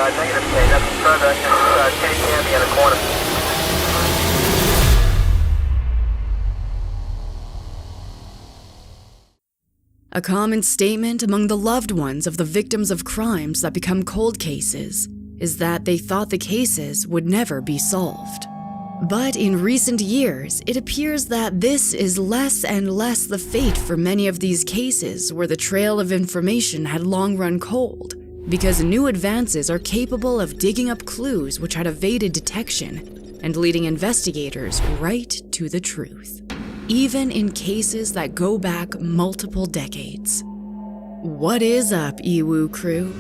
Negative K, nothing further. Just Kitty Candy in the corner. A common statement among the loved ones of the victims of crimes that become cold cases is that they thought the cases would never be solved. But in recent years, it appears that this is less and less the fate for many of these cases where the trail of information had long run cold, because new advances are capable of digging up clues which had evaded detection and leading investigators right to the truth, even in cases that go back multiple decades. What is up, Iwu crew?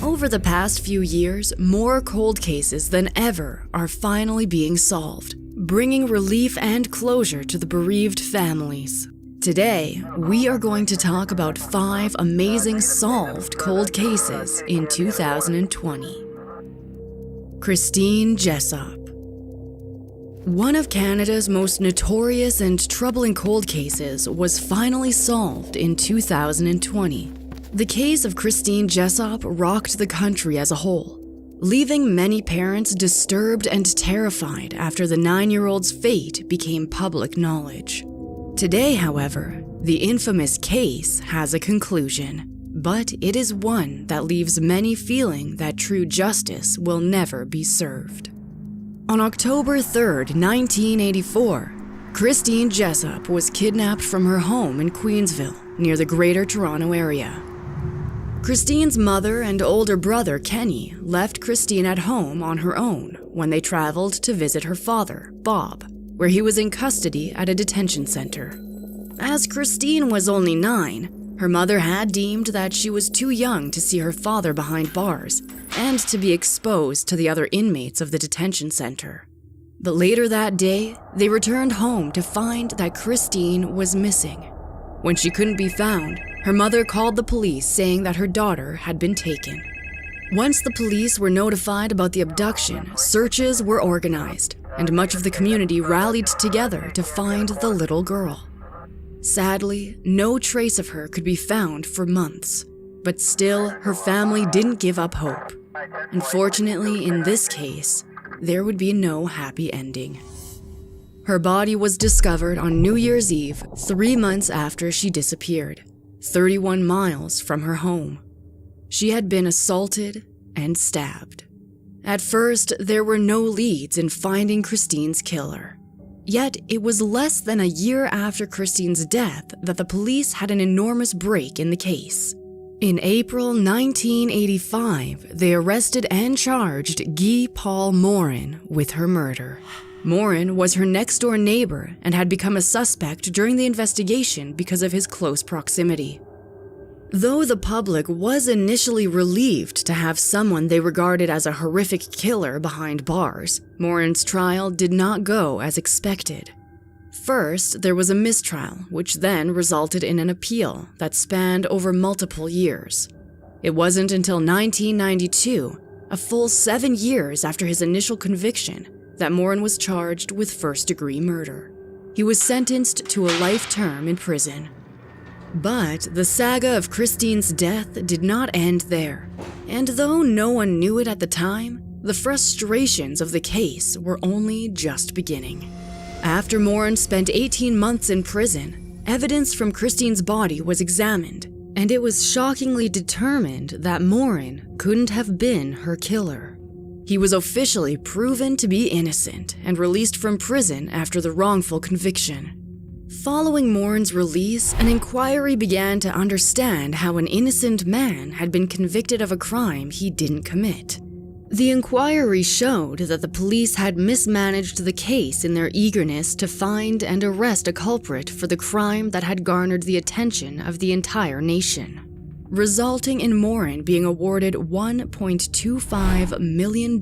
Over the past few years, more cold cases than ever are finally being solved, bringing relief and closure to the bereaved families. Today, we are going to talk about 5 amazing solved cold cases in 2020. Christine Jessop. One of Canada's most notorious and troubling cold cases was finally solved in 2020. The case of Christine Jessop rocked the country as a whole, leaving many parents disturbed and terrified after the 9-year-old's fate became public knowledge. Today, however, the infamous case has a conclusion, but it is one that leaves many feeling that true justice will never be served. On October 3rd, 1984, Christine Jessop was kidnapped from her home in Queensville, near the Greater Toronto Area. Christine's mother and older brother, Kenny, left Christine at home on her own when they traveled to visit her father, Bob, where he was in custody at a detention center. As Christine was only 9, her mother had deemed that she was too young to see her father behind bars and to be exposed to the other inmates of the detention center. But later that day, they returned home to find that Christine was missing. When she couldn't be found, her mother called the police saying that her daughter had been taken. Once the police were notified about the abduction, searches were organized, and much of the community rallied together to find the little girl. Sadly, no trace of her could be found for months, but still, her family didn't give up hope. Unfortunately, in this case, there would be no happy ending. Her body was discovered on New Year's Eve, 3 months after she disappeared, 31 miles from her home. She had been assaulted and stabbed. At first, there were no leads in finding Christine's killer. Yet, it was less than a year after Christine's death that the police had an enormous break in the case. In April 1985, they arrested and charged Guy Paul Morin with her murder. Morin was her next-door neighbor and had become a suspect during the investigation because of his close proximity. Though the public was initially relieved to have someone they regarded as a horrific killer behind bars, Morin's trial did not go as expected. First, there was a mistrial, which then resulted in an appeal that spanned over multiple years. It wasn't until 1992, a full 7 years after his initial conviction, that Morin was charged with first-degree murder. He was sentenced to a life term in prison. But the saga of Christine's death did not end there, and though no one knew it at the time, the frustrations of the case were only just beginning. After Morin spent 18 months in prison, evidence from Christine's body was examined, and it was shockingly determined that Morin couldn't have been her killer. He was officially proven to be innocent and released from prison after the wrongful conviction. Following Morin's release, an inquiry began to understand how an innocent man had been convicted of a crime he didn't commit. The inquiry showed that the police had mismanaged the case in their eagerness to find and arrest a culprit for the crime that had garnered the attention of the entire nation, resulting in Morin being awarded $1.25 million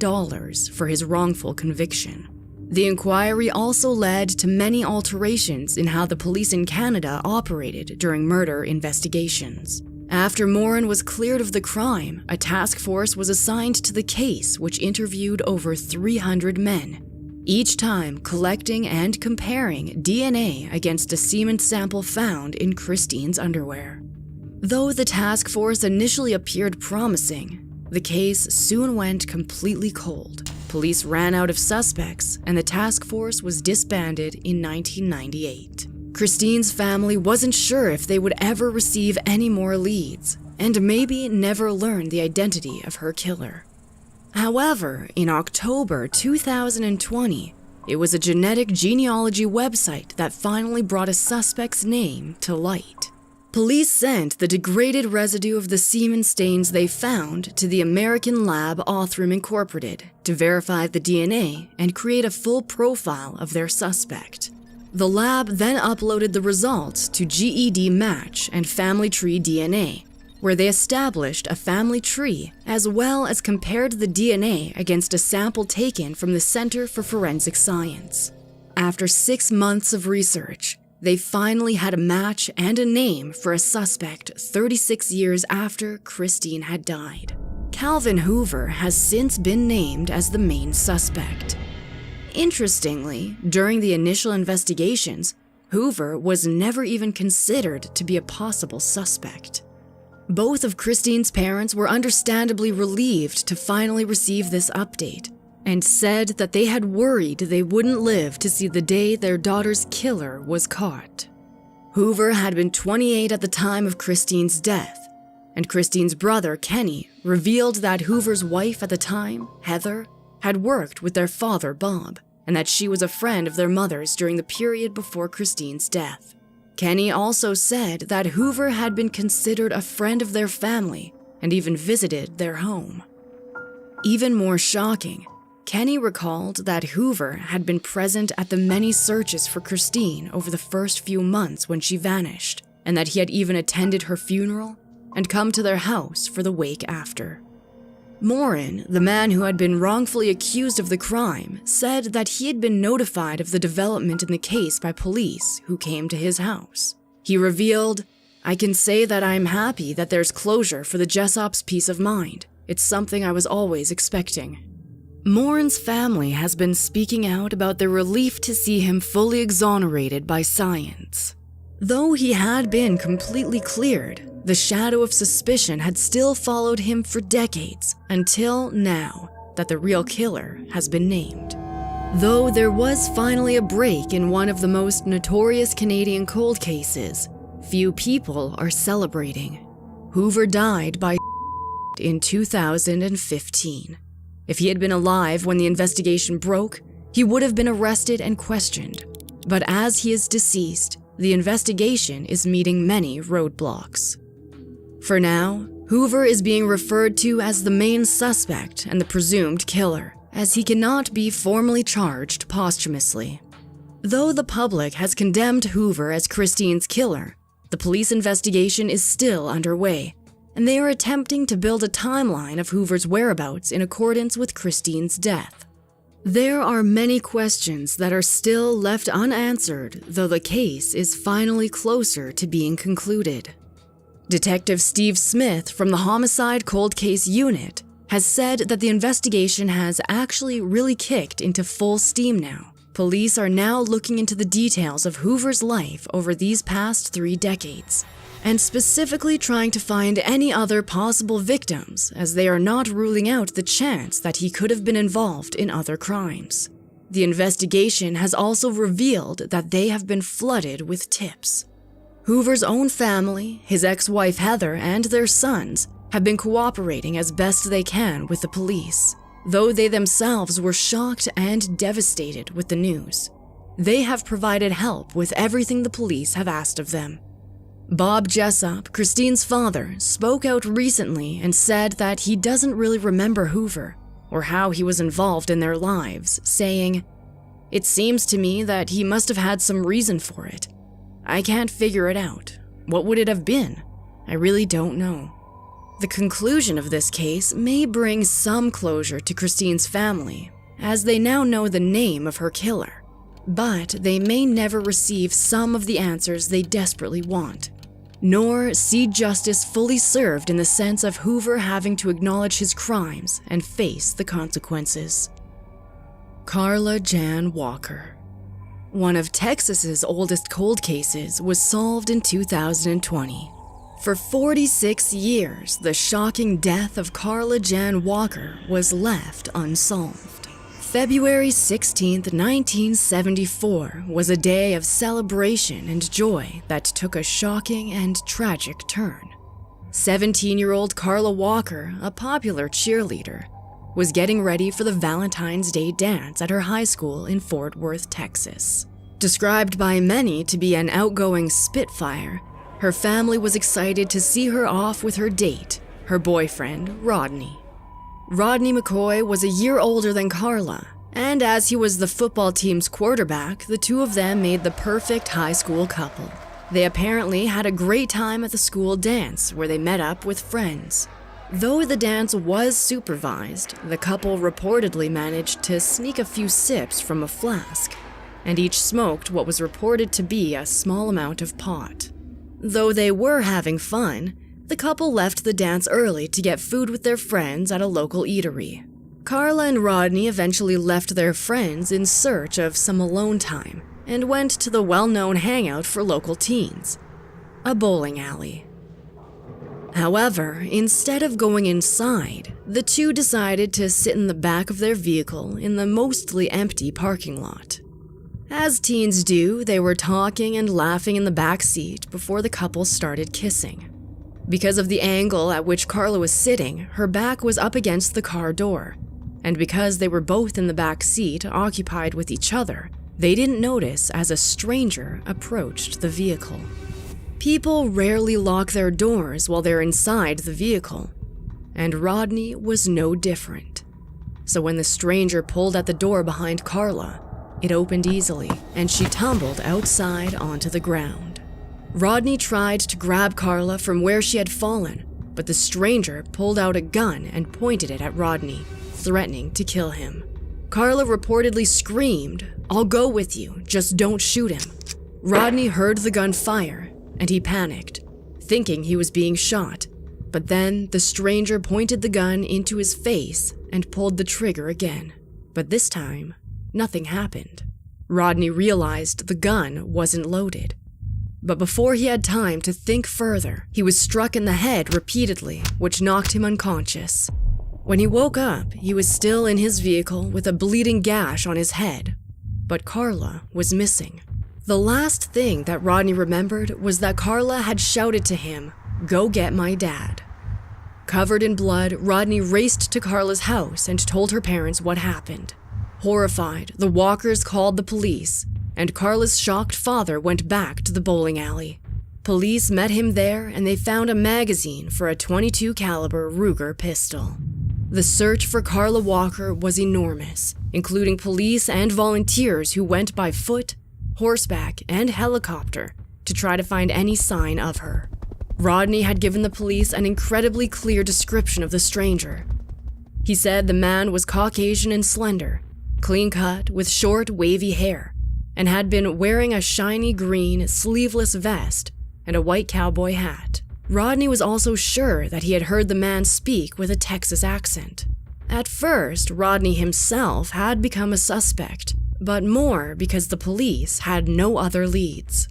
for his wrongful conviction. The inquiry also led to many alterations in how the police in Canada operated during murder investigations. After Morin was cleared of the crime, a task force was assigned to the case, which interviewed over 300 men, each time collecting and comparing DNA against a semen sample found in Christine's underwear. Though the task force initially appeared promising, The case soon went completely cold. Police ran out of suspects, and the task force was disbanded in 1998. Christine's family wasn't sure if they would ever receive any more leads, and maybe never learn the identity of her killer. However, in October 2020, it was a genetic genealogy website that finally brought a suspect's name to light. Police sent the degraded residue of the semen stains they found to the American lab Othram Incorporated to verify the DNA and create a full profile of their suspect. The lab then uploaded the results to GED Match and Family Tree DNA, where they established a family tree as well as compared the DNA against a sample taken from the Center for Forensic Science. After 6 months of research, they finally had a match and a name for a suspect 36 years after Christine had died. Calvin Hoover has since been named as the main suspect. Interestingly, during the initial investigations, Hoover was never even considered to be a possible suspect. Both of Christine's parents were understandably relieved to finally receive this update, and said that they had worried they wouldn't live to see the day their daughter's killer was caught. Hoover had been 28 at the time of Christine's death, and Christine's brother, Kenny, revealed that Hoover's wife at the time, Heather, had worked with their father, Bob, and that she was a friend of their mother's during the period before Christine's death. Kenny also said that Hoover had been considered a friend of their family and even visited their home. Even more shocking, Kenny recalled that Hoover had been present at the many searches for Christine over the first few months when she vanished, and that he had even attended her funeral and come to their house for the wake after. Morin, the man who had been wrongfully accused of the crime, said that he had been notified of the development in the case by police who came to his house. He revealed, "I can say that I am happy that there's closure for the Jessop's peace of mind. It's something I was always expecting." Morin's family has been speaking out about their relief to see him fully exonerated by science. Though he had been completely cleared, the shadow of suspicion had still followed him for decades, until now that the real killer has been named. Though there was finally a break in one of the most notorious Canadian cold cases, few people are celebrating. Hoover died by in 2015. If he had been alive when the investigation broke, he would have been arrested and questioned. But as he is deceased, the investigation is meeting many roadblocks. For now, Hoover is being referred to as the main suspect and the presumed killer, as he cannot be formally charged posthumously. Though the public has condemned Hoover as Christine's killer, the police investigation is still underway, and they are attempting to build a timeline of Hoover's whereabouts in accordance with Christine's death. There are many questions that are still left unanswered, though the case is finally closer to being concluded. Detective Steve Smith from the Homicide Cold Case Unit has said that the investigation has actually really kicked into full steam now. Police are now looking into the details of Hoover's life over these past 3 decades, and specifically trying to find any other possible victims, as they are not ruling out the chance that he could have been involved in other crimes. The investigation has also revealed that they have been flooded with tips. Hoover's own family, his ex-wife Heather, and their sons have been cooperating as best they can with the police, though they themselves were shocked and devastated with the news. They have provided help with everything the police have asked of them. Bob Jessop, Christine's father, spoke out recently and said that he doesn't really remember Hoover or how he was involved in their lives, saying, "It seems to me that he must have had some reason for it. I can't figure it out. What would it have been? I really don't know." The conclusion of this case may bring some closure to Christine's family, as they now know the name of her killer, but they may never receive some of the answers they desperately want, nor see justice fully served in the sense of Hoover having to acknowledge his crimes and face the consequences. Carla Jan Walker. One of Texas's oldest cold cases was solved in 2020. For 46 years, the shocking death of Carla Jan Walker was left unsolved. February 16, 1974 was a day of celebration and joy that took a shocking and tragic turn. 17-year-old Carla Walker, a popular cheerleader, was getting ready for the Valentine's Day dance at her high school in Fort Worth, Texas. Described by many to be an outgoing spitfire, her family was excited to see her off with her date, her boyfriend, Rodney. Rodney McCoy was a year older than Carla, and as he was the football team's quarterback, the two of them made the perfect high school couple. They apparently had a great time at the school dance where they met up with friends. Though the dance was supervised, the couple reportedly managed to sneak a few sips from a flask, and each smoked what was reported to be a small amount of pot. Though they were having fun, the couple left the dance early to get food with their friends at a local eatery. Carla and Rodney eventually left their friends in search of some alone time and went to the well-known hangout for local teens, a bowling alley. However, instead of going inside, the two decided to sit in the back of their vehicle in the mostly empty parking lot. As teens do, they were talking and laughing in the back seat before the couple started kissing. Because of the angle at which Carla was sitting, her back was up against the car door, and because they were both in the back seat occupied with each other, they didn't notice as a stranger approached the vehicle. People rarely lock their doors while they're inside the vehicle, and Rodney was no different. So when the stranger pulled at the door behind Carla, it opened easily, and she tumbled outside onto the ground. Rodney tried to grab Carla from where she had fallen, but the stranger pulled out a gun and pointed it at Rodney, threatening to kill him. Carla reportedly screamed, "I'll go with you, just don't shoot him." Rodney heard the gun fire, and he panicked, thinking he was being shot, but then the stranger pointed the gun into his face and pulled the trigger again. But this time, nothing happened. Rodney realized the gun wasn't loaded. But before he had time to think further, he was struck in the head repeatedly, which knocked him unconscious. When he woke up, he was still in his vehicle with a bleeding gash on his head, but Carla was missing. The last thing that Rodney remembered was that Carla had shouted to him, "Go get my dad." Covered in blood, Rodney raced to Carla's house and told her parents what happened. Horrified, the Walkers called the police, and Carla's shocked father went back to the bowling alley. Police met him there and they found a magazine for a .22 caliber Ruger pistol. The search for Carla Walker was enormous, including police and volunteers who went by foot, horseback, and helicopter to try to find any sign of her. Rodney had given the police an incredibly clear description of the stranger. He said the man was Caucasian and slender, clean-cut with short, wavy hair, and had been wearing a shiny green, sleeveless vest and a white cowboy hat. Rodney was also sure that he had heard the man speak with a Texas accent. At first, Rodney himself had become a suspect, but more because the police had no other leads.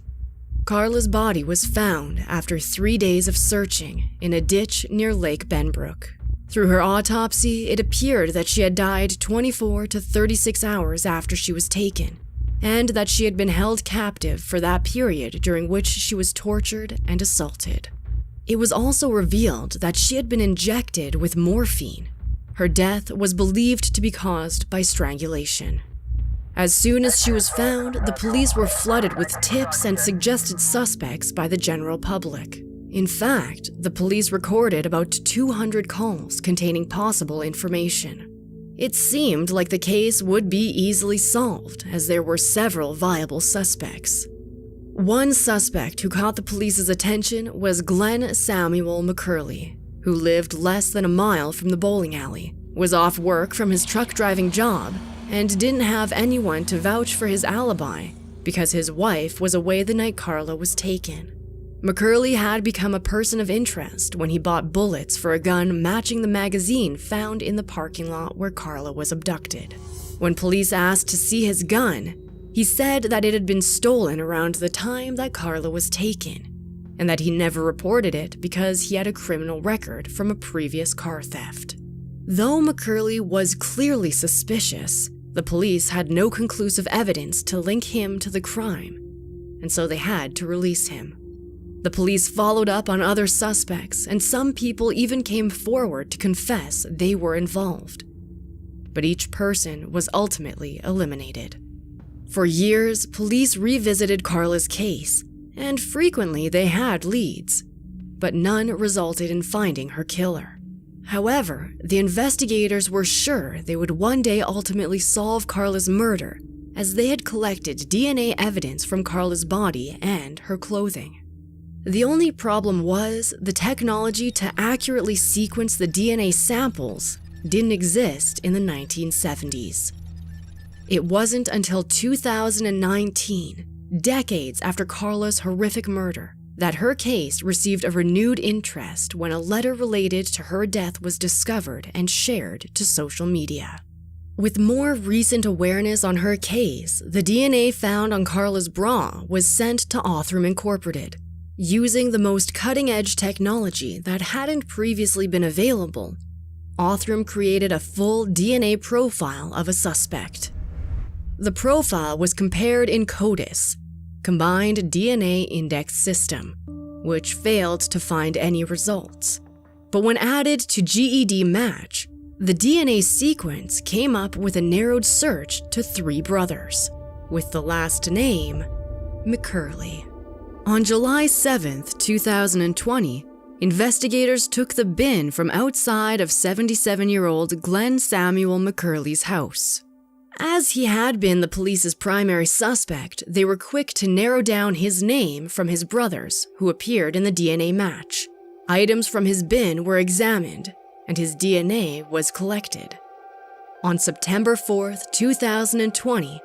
Carla's body was found after 3 days of searching in a ditch near Lake Benbrook. Through her autopsy, it appeared that she had died 24 to 36 hours after she was taken, and that she had been held captive for that period during which she was tortured and assaulted. It was also revealed that she had been injected with morphine. Her death was believed to be caused by strangulation. As soon as she was found, the police were flooded with tips and suggested suspects by the general public. In fact, the police recorded about 200 calls containing possible information. It seemed like the case would be easily solved, as there were several viable suspects. One suspect who caught the police's attention was Glenn Samuel McCurley, who lived less than a mile from the bowling alley, was off work from his truck driving job, and didn't have anyone to vouch for his alibi because his wife was away the night Carla was taken. McCurley had become a person of interest when he bought bullets for a gun matching the magazine found in the parking lot where Carla was abducted. When police asked to see his gun, he said that it had been stolen around the time that Carla was taken. and that he never reported it because he had a criminal record from a previous car theft. Though McCurley was clearly suspicious, the police had no conclusive evidence to link him to the crime, and so they had to release him. The police followed up on other suspects, and some people even came forward to confess they were involved. But each person was ultimately eliminated. For years, police revisited Carla's case, and frequently they had leads, but none resulted in finding her killer. However, the investigators were sure they would one day ultimately solve Carla's murder, as they had collected DNA evidence from Carla's body and her clothing. The only problem was the technology to accurately sequence the DNA samples didn't exist in the 1970s. It wasn't until 2019, decades after Carla's horrific murder, that her case received a renewed interest when a letter related to her death was discovered and shared to social media. With more recent awareness on her case, the DNA found on Carla's bra was sent to Othram Incorporated. Using the most cutting-edge technology that hadn't previously been available, Othram created a full DNA profile of a suspect. The profile was compared in CODIS, Combined DNA Index System, which failed to find any results. But when added to GED Match, the DNA sequence came up with a narrowed search to 3 brothers, with the last name McCurley. On July 7th, 2020, investigators took the bin from outside of 77-year-old Glenn Samuel McCurley's house. As he had been the police's primary suspect, they were quick to narrow down his name from his brothers, who appeared in the DNA match. Items from his bin were examined, and his DNA was collected. On September 4th, 2020,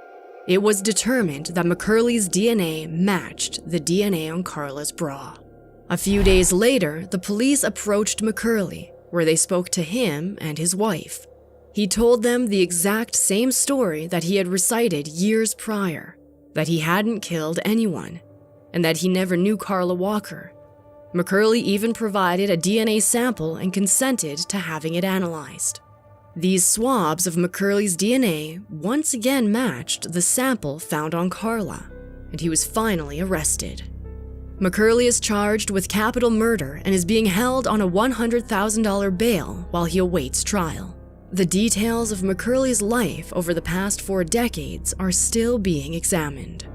it was determined that McCurley's DNA matched the DNA on Carla's bra. A few days later, the police approached McCurley, where they spoke to him and his wife. He told them the exact same story that he had recited years prior, that he hadn't killed anyone, and that he never knew Carla Walker. McCurley even provided a DNA sample and consented to having it analyzed. These swabs of McCurley's DNA once again matched the sample found on Carla, and he was finally arrested. McCurley is charged with capital murder and is being held on a $100,000 bail while he awaits trial. The details of McCurley's life over the past 4 decades are still being examined.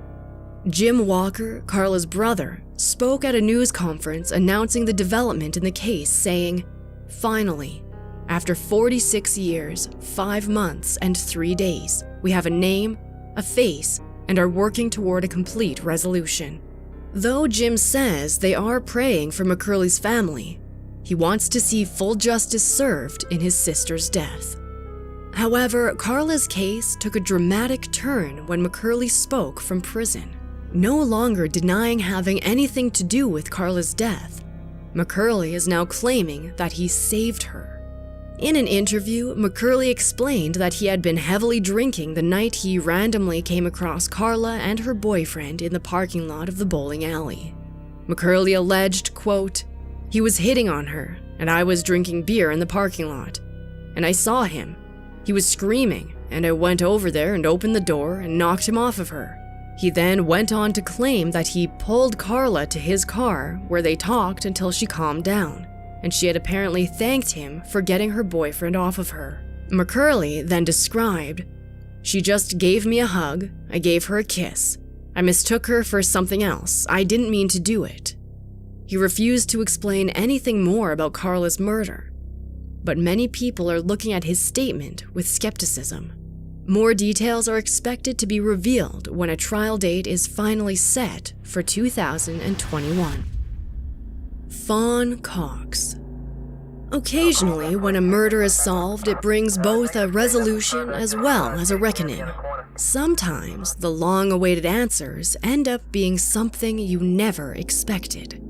Jim Walker, Carla's brother, spoke at a news conference announcing the development in the case, saying, "Finally, after 46 years, 5 months, and 3 days, we have a name, a face, and are working toward a complete resolution." Though Jim says they are praying for McCurley's family, he wants to see full justice served in his sister's death. However, Carla's case took a dramatic turn when McCurley spoke from prison. No longer denying having anything to do with Carla's death, McCurley is now claiming that he saved her. In an interview, McCurley explained that he had been heavily drinking the night he randomly came across Carla and her boyfriend in the parking lot of the bowling alley. McCurley alleged, quote, "He was hitting on her, and I was drinking beer in the parking lot. And I saw him. He was screaming, and I went over there and opened the door and knocked him off of her. He then went on to claim that he pulled Carla to his car, where they talked until she calmed down, and she had apparently thanked him for getting her boyfriend off of her." McCurley then described, "She just gave me a hug, I gave her a kiss. I mistook her for something else. I didn't mean to do it." He refused to explain anything more about Carla's murder, but many people are looking at his statement with skepticism. More details are expected to be revealed when a trial date is finally set for 2021. Fawn Cox. Occasionally, when a murder is solved, it brings both a resolution as well as a reckoning. Sometimes, the long-awaited answers end up being something you never expected.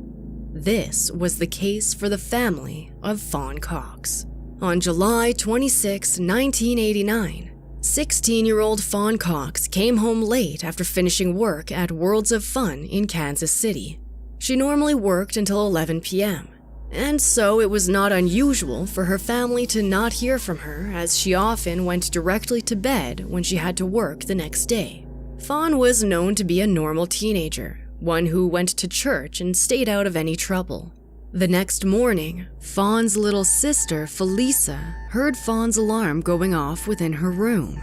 This was the case for the family of Fawn Cox. On July 26, 1989, 16-year-old Fawn Cox came home late after finishing work at Worlds of Fun in Kansas City. She normally worked until 11 p.m., and so it was not unusual for her family to not hear from her, as she often went directly to bed when she had to work the next day. Fawn was known to be a normal teenager, one who went to church and stayed out of any trouble. The next morning, Fawn's little sister, Felisa, heard Fawn's alarm going off within her room,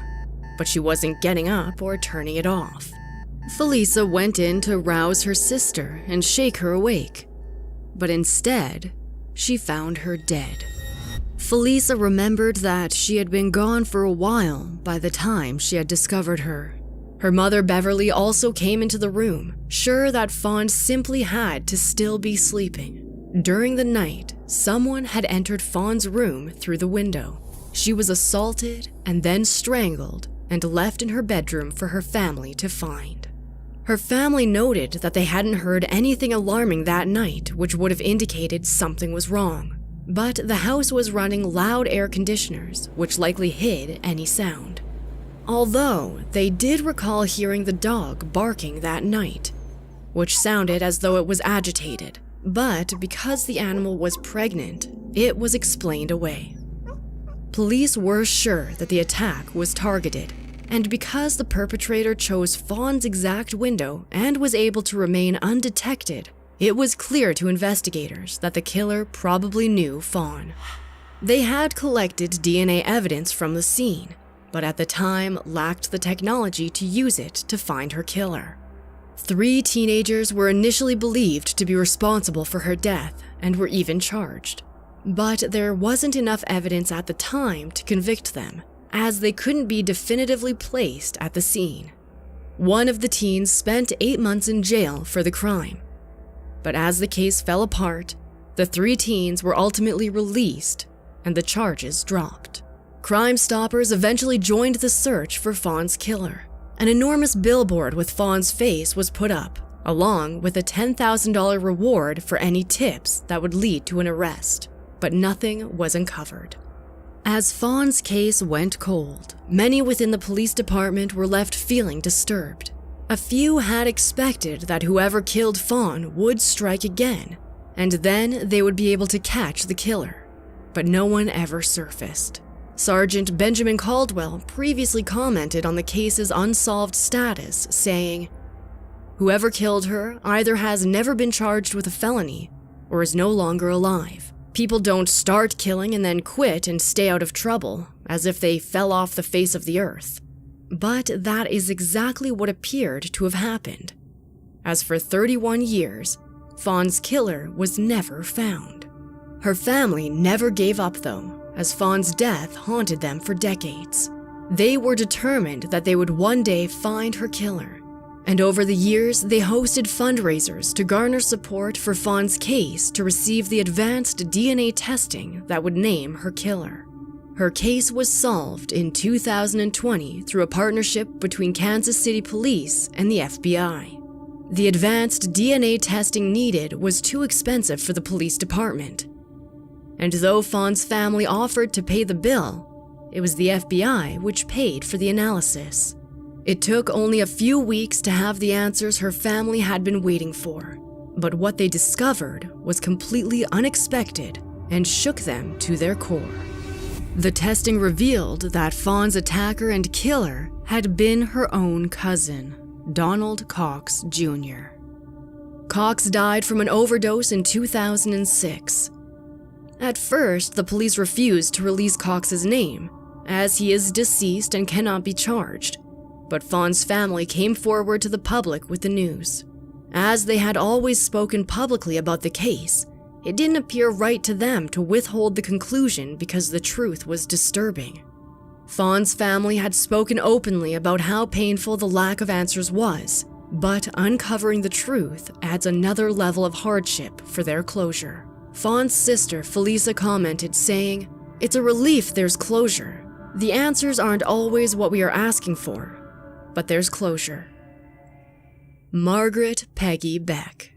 but she wasn't getting up or turning it off. Felisa went in to rouse her sister and shake her awake, but instead, she found her dead. Felisa remembered that she had been gone for a while by the time she had discovered her. Her mother, Beverly, also came into the room, sure that Fawn simply had to still be sleeping. During the night, someone had entered Fawn's room through the window. She was assaulted and then strangled and left in her bedroom for her family to find. Her family noted that they hadn't heard anything alarming that night, which would have indicated something was wrong. But the house was running loud air conditioners, which likely hid any sound. Although they did recall hearing the dog barking that night, which sounded as though it was agitated, but because the animal was pregnant, it was explained away. Police were sure that the attack was targeted, and because the perpetrator chose Fawn's exact window and was able to remain undetected, it was clear to investigators that the killer probably knew Fawn. They had collected DNA evidence from the scene, but at the time lacked the technology to use it to find her killer. 3 teenagers were initially believed to be responsible for her death and were even charged, but there wasn't enough evidence at the time to convict them, as they couldn't be definitively placed at the scene. One of the teens spent 8 months in jail for the crime, but as the case fell apart, the 3 teens were ultimately released and the charges dropped. Crime Stoppers eventually joined the search for Fawn's killer. An enormous billboard with Fawn's face was put up, along with a $10,000 reward for any tips that would lead to an arrest, but nothing was uncovered. As Fawn's case went cold, many within the police department were left feeling disturbed. A few had expected that whoever killed Fawn would strike again, and then they would be able to catch the killer, but no one ever surfaced. Sergeant Benjamin Caldwell previously commented on the case's unsolved status, saying, "Whoever killed her either has never been charged with a felony or is no longer alive. People don't start killing and then quit and stay out of trouble, as if they fell off the face of the earth." But that is exactly what appeared to have happened, as for 31 years, Fawn's killer was never found. Her family never gave up though, as Fawn's death haunted them for decades. They were determined that they would one day find her killer, and over the years they hosted fundraisers to garner support for Fawn's case to receive the advanced DNA testing that would name her killer. Her case was solved in 2020 through a partnership between Kansas City Police and the FBI. The advanced DNA testing needed was too expensive for the police department, and though Fawn's family offered to pay the bill, it was the FBI which paid for the analysis. It took only a few weeks to have the answers her family had been waiting for, but what they discovered was completely unexpected and shook them to their core. The testing revealed that Fawn's attacker and killer had been her own cousin, Donald Cox Jr. Cox died from an overdose in 2006. At first, the police refused to release Cox's name, as he is deceased and cannot be charged, but Fawn's family came forward to the public with the news. As they had always spoken publicly about the case, it didn't appear right to them to withhold the conclusion because the truth was disturbing. Fawn's family had spoken openly about how painful the lack of answers was, but uncovering the truth adds another level of hardship for their closure. Fawn's sister, Felisa, commented, saying, "It's a relief there's closure. The answers aren't always what we are asking for, but there's closure." Margaret Peggy Beck.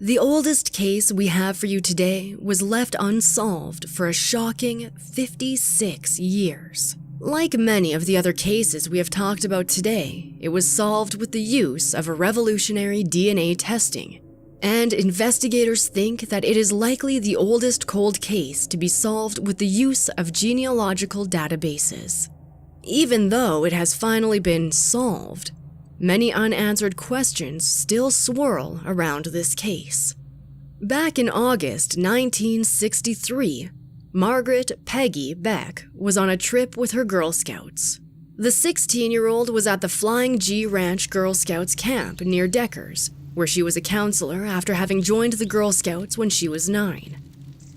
The oldest case we have for you today was left unsolved for a shocking 56 years. Like many of the other cases we have talked about today, it was solved with the use of a revolutionary DNA testing, And investigators think that it is likely the oldest cold case to be solved with the use of genealogical databases. Even though it has finally been solved, many unanswered questions still swirl around this case. Back in August 1963, Margaret Peggy Beck was on a trip with her Girl Scouts. The 16-year-old was at the Flying G Ranch Girl Scouts camp near Deckers, where she was a counselor after having joined the Girl Scouts when she was 9.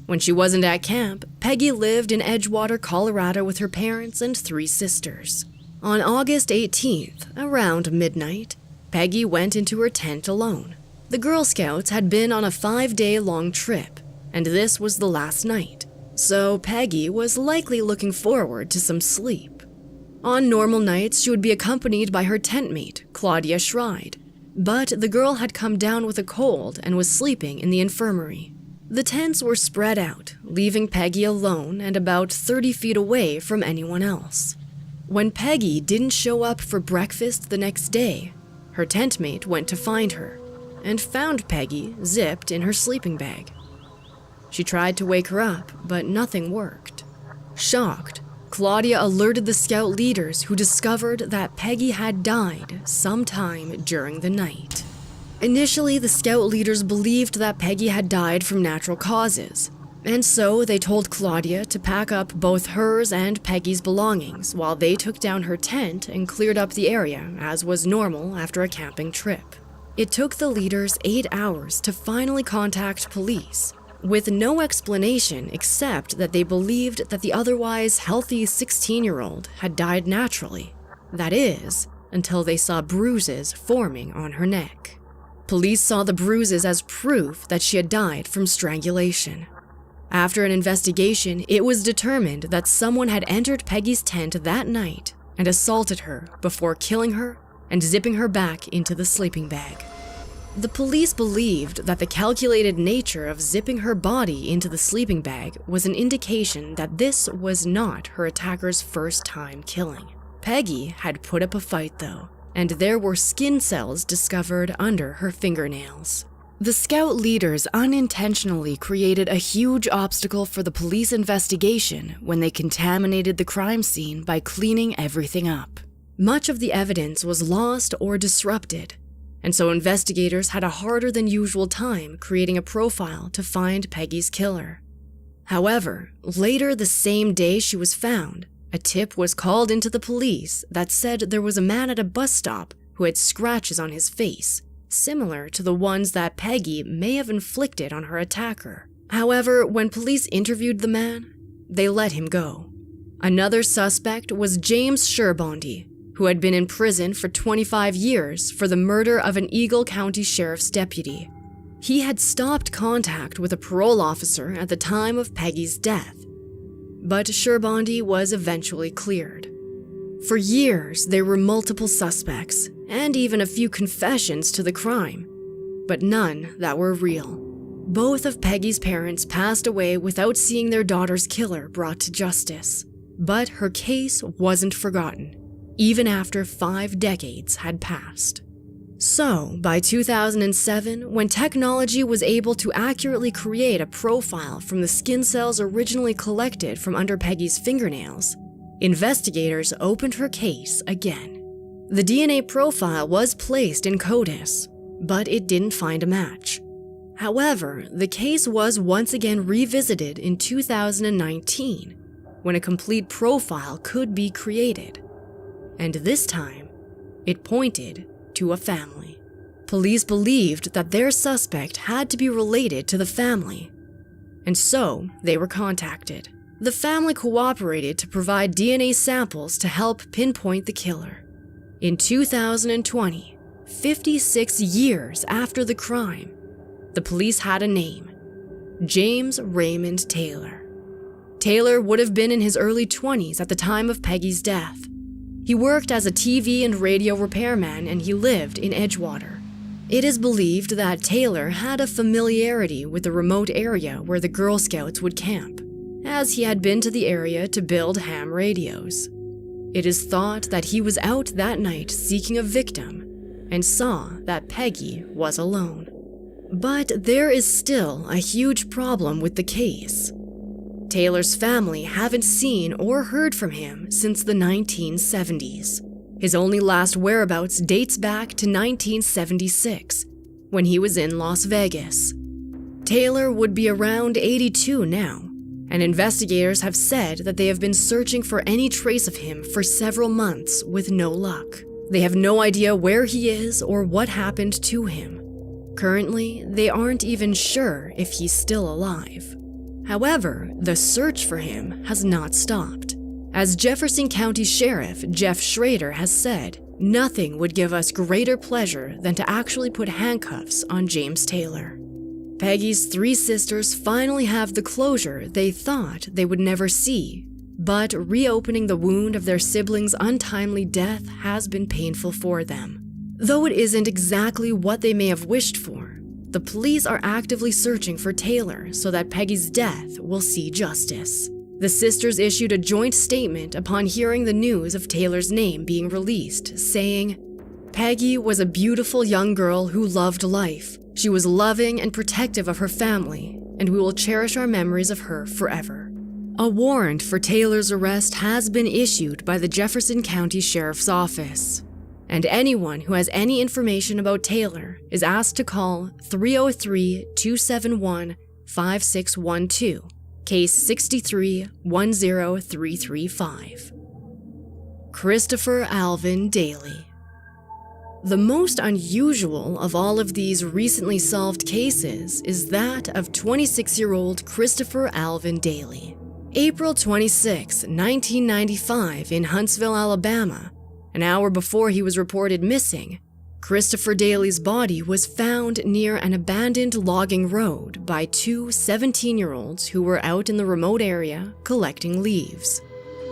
When she wasn't at camp, Peggy lived in Edgewater, Colorado with her parents and 3 sisters. On August 18th, around midnight, Peggy went into her tent alone. The Girl Scouts had been on a 5-day-long trip, and this was the last night, so Peggy was likely looking forward to some sleep. On normal nights, she would be accompanied by her tent mate, Claudia Schride, but the girl had come down with a cold and was sleeping in the infirmary. The tents were spread out, leaving Peggy alone and about 30 feet away from anyone else. When Peggy didn't show up for breakfast the next day, her tent mate went to find her and found Peggy zipped in her sleeping bag. She tried to wake her up, but nothing worked. Shocked, Claudia alerted the scout leaders, who discovered that Peggy had died sometime during the night. Initially, the scout leaders believed that Peggy had died from natural causes, and so they told Claudia to pack up both hers and Peggy's belongings while they took down her tent and cleared up the area, as was normal after a camping trip. It took the leaders 8 hours to finally contact police, with no explanation except that they believed that the otherwise healthy 16-year-old had died naturally. That is, until they saw bruises forming on her neck. Police saw the bruises as proof that she had died from strangulation. After an investigation, it was determined that someone had entered Peggy's tent that night and assaulted her before killing her and zipping her back into the sleeping bag. The police believed that the calculated nature of zipping her body into the sleeping bag was an indication that this was not her attacker's first time killing. Peggy had put up a fight, though, and there were skin cells discovered under her fingernails. The scout leaders unintentionally created a huge obstacle for the police investigation when they contaminated the crime scene by cleaning everything up. Much of the evidence was lost or disrupted, and so investigators had a harder than usual time creating a profile to find Peggy's killer. However, later the same day she was found, a tip was called into the police that said there was a man at a bus stop who had scratches on his face, similar to the ones that Peggy may have inflicted on her attacker. However, when police interviewed the man, they let him go. Another suspect was James Sherbondy, who had been in prison for 25 years for the murder of an Eagle County Sheriff's deputy. He had stopped contact with a parole officer at the time of Peggy's death, but Sherbondy was eventually cleared. For years, there were multiple suspects, and even a few confessions to the crime, but none that were real. Both of Peggy's parents passed away without seeing their daughter's killer brought to justice, but her case wasn't forgotten, even after 5 decades had passed. So, by 2007, when technology was able to accurately create a profile from the skin cells originally collected from under Peggy's fingernails, investigators opened her case again. The DNA profile was placed in CODIS, but it didn't find a match. However, the case was once again revisited in 2019, when a complete profile could be created. And this time, it pointed to a family. Police believed that their suspect had to be related to the family, and so they were contacted. The family cooperated to provide DNA samples to help pinpoint the killer. In 2020, 56 years after the crime, the police had a name: James Raymond Taylor. Taylor would have been in his early 20s at the time of Peggy's death. He worked as a TV and radio repairman, and he lived in Edgewater. It is believed that Taylor had a familiarity with the remote area where the Girl Scouts would camp, as he had been to the area to build ham radios. It is thought that he was out that night seeking a victim and saw that Peggy was alone. But there is still a huge problem with the case. Taylor's family haven't seen or heard from him since the 1970s. His only last whereabouts dates back to 1976, when he was in Las Vegas. Taylor would be around 82 now, and investigators have said that they have been searching for any trace of him for several months with no luck. They have no idea where he is or what happened to him. Currently, they aren't even sure if he's still alive. However, the search for him has not stopped. As Jefferson County Sheriff Jeff Schrader has said, nothing would give us greater pleasure than to actually put handcuffs on James Taylor. Peggy's 3 sisters finally have the closure they thought they would never see, but reopening the wound of their siblings' untimely death has been painful for them. Though it isn't exactly what they may have wished for, the police are actively searching for Taylor so that Peggy's death will see justice. The sisters issued a joint statement upon hearing the news of Taylor's name being released, saying, "Peggy was a beautiful young girl who loved life. She was loving and protective of her family, and we will cherish our memories of her forever." A warrant for Taylor's arrest has been issued by the Jefferson County Sheriff's Office, and anyone who has any information about Taylor is asked to call 303-271-5612, case 6310335. Christopher Alvin Daly. The most unusual of all of these recently solved cases is that of 26-year-old Christopher Alvin Daly. April 26, 1995, in Huntsville, Alabama, an hour before he was reported missing, Christopher Daly's body was found near an abandoned logging road by 2 17-year-olds who were out in the remote area collecting leaves.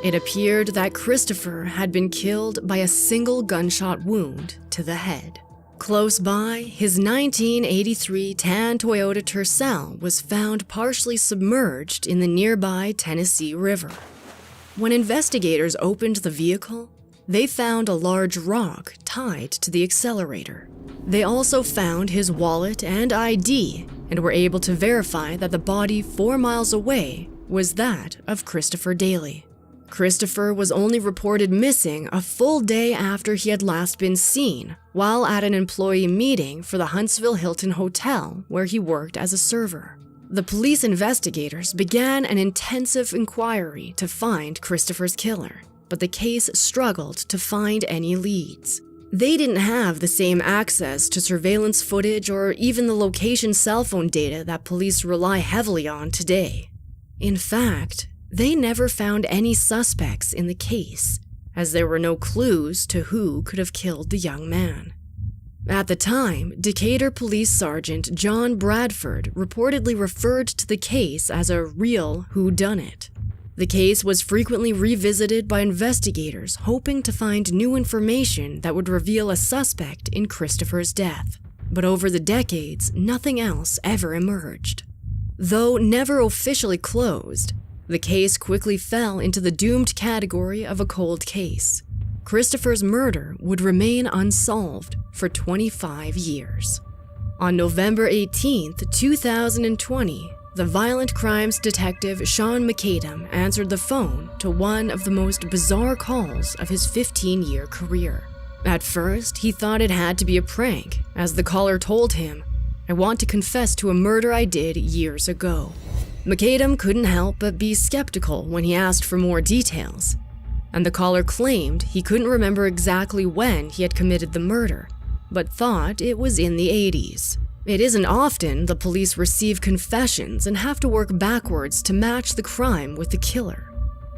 It appeared that Christopher had been killed by a single gunshot wound to the head. Close by, his 1983 tan Toyota Tercel was found partially submerged in the nearby Tennessee River. When investigators opened the vehicle, they found a large rock tied to the accelerator. They also found his wallet and ID and were able to verify that the body 4 miles away was that of Christopher Daly. Christopher was only reported missing a full day after he had last been seen while at an employee meeting for the Huntsville Hilton Hotel where he worked as a server. The police investigators began an intensive inquiry to find Christopher's killer, but the case struggled to find any leads. They didn't have the same access to surveillance footage or even the location cell phone data that police rely heavily on today. In fact, they never found any suspects in the case, as there were no clues to who could have killed the young man. At the time, Decatur Police Sergeant John Bradford reportedly referred to the case as a real whodunit. The case was frequently revisited by investigators hoping to find new information that would reveal a suspect in Christopher's death. But over the decades, nothing else ever emerged. Though never officially closed, the case quickly fell into the doomed category of a cold case. Christopher's murder would remain unsolved for 25 years. On November 18, 2020, the violent crimes detective Sean McAdam answered the phone to one of the most bizarre calls of his 15-year career. At first, he thought it had to be a prank, as the caller told him, "I want to confess to a murder I did years ago." McAdam couldn't help but be skeptical when he asked for more details, and the caller claimed he couldn't remember exactly when he had committed the murder, but thought it was in the 80s. It isn't often the police receive confessions and have to work backwards to match the crime with the killer.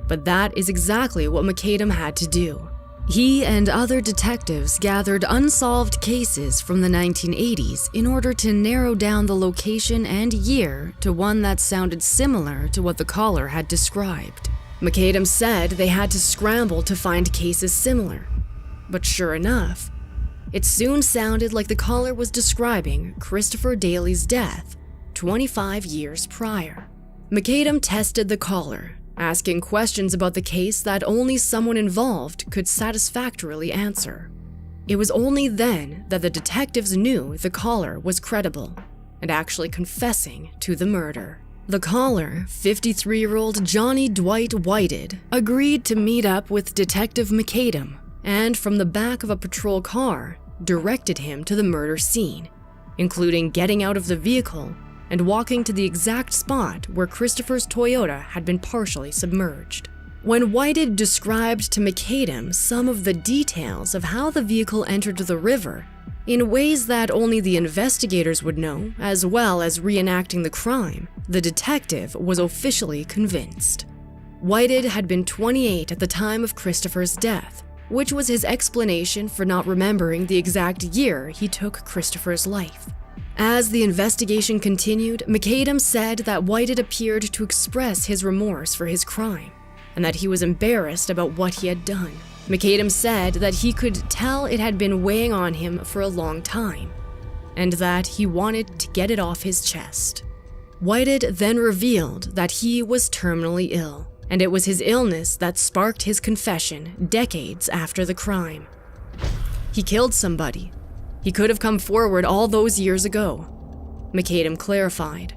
But that is exactly what McAdam had to do. He and other detectives gathered unsolved cases from the 1980s in order to narrow down the location and year to one that sounded similar to what the caller had described. McAdam said they had to scramble to find cases similar. But sure enough, it soon sounded like the caller was describing Christopher Daly's death 25 years prior. McAdam tested the caller, asking questions about the case that only someone involved could satisfactorily answer. It was only then that the detectives knew the caller was credible, and actually confessing to the murder. The caller, 53-year-old Johnny Dwight Whited, agreed to meet up with Detective McAdam and, from the back of a patrol car, directed him to the murder scene, including getting out of the vehicle and walking to the exact spot where Christopher's Toyota had been partially submerged. When Whited described to McAdam some of the details of how the vehicle entered the river, in ways that only the investigators would know, as well as reenacting the crime, the detective was officially convinced. Whited had been 28 at the time of Christopher's death, which was his explanation for not remembering the exact year he took Christopher's life. As the investigation continued, McAdam said that Whited appeared to express his remorse for his crime, and that he was embarrassed about what he had done. McAdam said that he could tell it had been weighing on him for a long time, and that he wanted to get it off his chest. Whited then revealed that he was terminally ill, and it was his illness that sparked his confession decades after the crime. He killed somebody. He could have come forward all those years ago, McAdam clarified.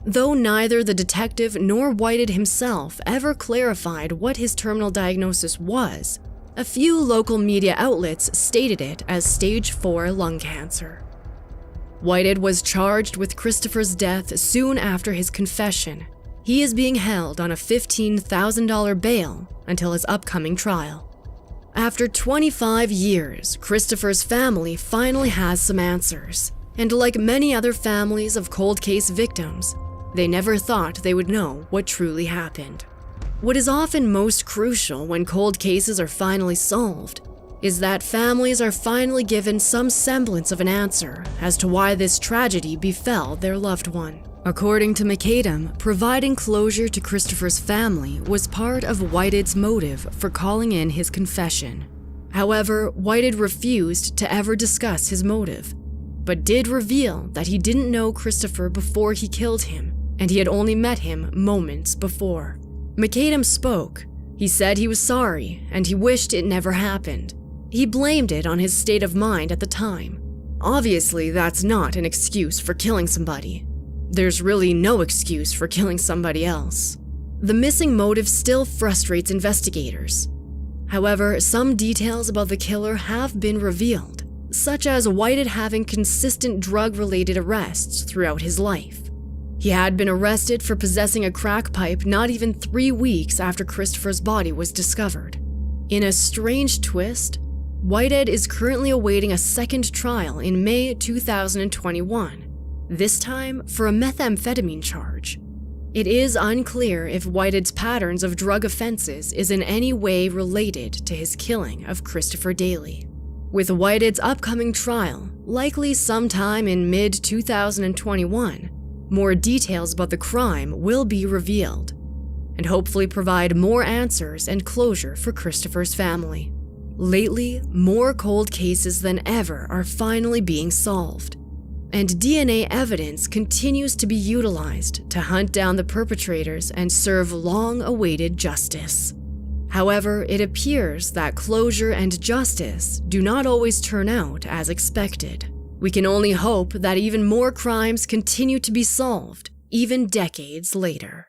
Though neither the detective nor Whited himself ever clarified what his terminal diagnosis was, a few local media outlets stated it as stage 4 lung cancer. Whited was charged with Christopher's death soon after his confession. He is being held on a $15,000 bail until his upcoming trial. After 25 years, Christopher's family finally has some answers, and like many other families of cold case victims, they never thought they would know what truly happened. What is often most crucial when cold cases are finally solved is that families are finally given some semblance of an answer as to why this tragedy befell their loved one. According to McAdam, providing closure to Christopher's family was part of Whited's motive for calling in his confession. However, Whited refused to ever discuss his motive, but did reveal that he didn't know Christopher before he killed him, and he had only met him moments before. McAdam spoke. He said he was sorry, and he wished it never happened. He blamed it on his state of mind at the time. Obviously, that's not an excuse for killing somebody. There's really no excuse for killing somebody else. The missing motive still frustrates investigators. However, some details about the killer have been revealed, such as Whited having consistent drug-related arrests throughout his life. He had been arrested for possessing a crack pipe not even 3 weeks after Christopher's body was discovered. In a strange twist, Whited is currently awaiting a second trial in May 2021, this time for a methamphetamine charge. It is unclear if Whited's patterns of drug offenses is in any way related to his killing of Christopher Daly. With Whited's upcoming trial, likely sometime in mid-2021, more details about the crime will be revealed, and hopefully provide more answers and closure for Christopher's family. Lately, more cold cases than ever are finally being solved, and DNA evidence continues to be utilized to hunt down the perpetrators and serve long-awaited justice. However, it appears that closure and justice do not always turn out as expected. We can only hope that even more crimes continue to be solved, even decades later.